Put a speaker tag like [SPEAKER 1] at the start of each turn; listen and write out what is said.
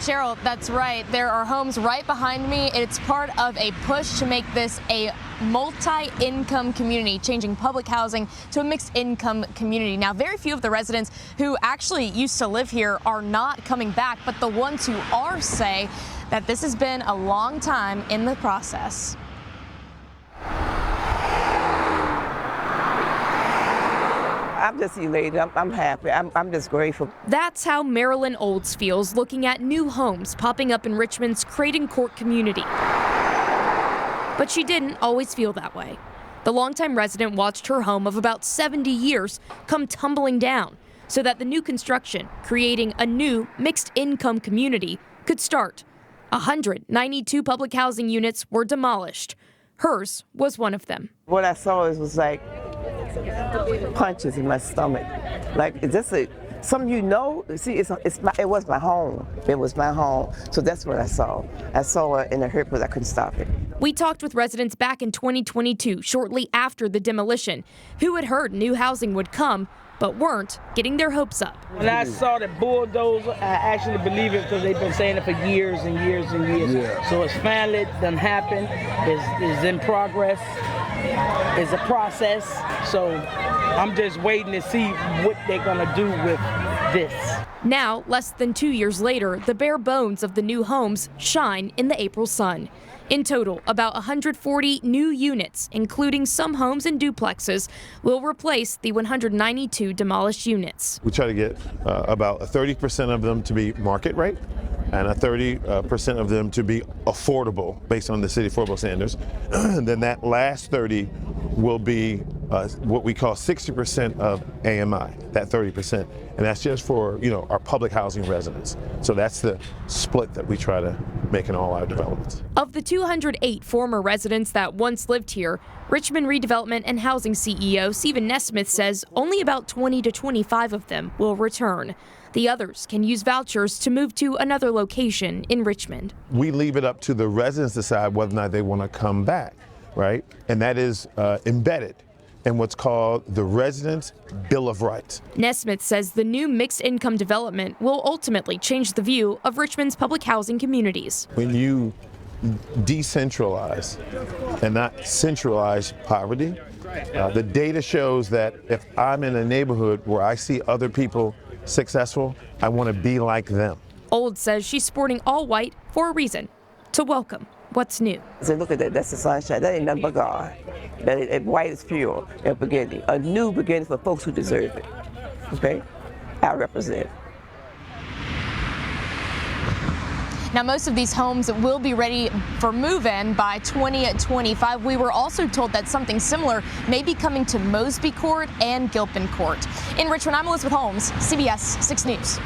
[SPEAKER 1] Cheryl, that's right. There are homes right behind me. It's part of a push to make this a multi-income community, changing public housing to a mixed income community. Now, very few of the residents who actually used to live here are not coming back, but the ones who are say that this has been a long time in the process.
[SPEAKER 2] I'm just elated. I'm happy. I'm just grateful.
[SPEAKER 1] That's how Marilyn Olds feels looking at new homes popping up in Richmond's Creighton Court community. But she didn't always feel that way. The longtime resident watched her home of about 70 years come tumbling down so that the new construction, creating a new mixed income community, could start. 192 public housing units were demolished. Hers was one of them.
[SPEAKER 2] What I saw was like punches in my stomach. Like, is this something you know? See, it was my home. It was my home. So that's what I saw. I saw it and it hurt, but I couldn't stop it.
[SPEAKER 1] We talked with residents back in 2022, shortly after the demolition, who had heard new housing would come, but weren't getting their hopes up.
[SPEAKER 3] When I saw the bulldozer, I actually believe it because they've been saying it for years and years and years. Yeah. So it's finally done happened. It's in progress. It's a process. So I'm just waiting to see what they're gonna do with this.
[SPEAKER 1] Now, less than 2 years later, the bare bones of the new homes shine in the April sun. In total, about 140 new units, including some homes and duplexes, will replace the 192 demolished units.
[SPEAKER 4] We try to get about 30% of them to be market rate and 30% of them to be affordable based on the city affordable standards. Then that last 30 will be what we call 60% of AMI, that 30%. And that's just for, our public housing residents. So that's the split that we try to make in all our developments.
[SPEAKER 1] Of the 208 former residents that once lived here, Richmond Redevelopment and Housing CEO Stephen Nesmith says only about 20 to 25 of them will return. The others can use vouchers to move to another location in Richmond.
[SPEAKER 4] We leave it up to the residents to decide whether or not they want to come back, right? And that is embedded in what's called the Residents' Bill of Rights.
[SPEAKER 1] Nesmith says the new mixed income development will ultimately change the view of Richmond's public housing communities.
[SPEAKER 4] When you decentralize and not centralize poverty, the data shows that if I'm in a neighborhood where I see other people successful, I want to be like them.
[SPEAKER 1] Old says she's sporting all white for a reason, to welcome what's new.
[SPEAKER 2] So look at that, that's the sunshine. That ain't nothing but God. White is pure, a beginning, a new beginning for folks who deserve it. Okay? I represent.
[SPEAKER 1] Now, most of these homes will be ready for move-in by 2025. We were also told that something similar may be coming to Mosby Court and Gilpin Court. In Richmond, I'm Elizabeth Holmes, CBS 6 News.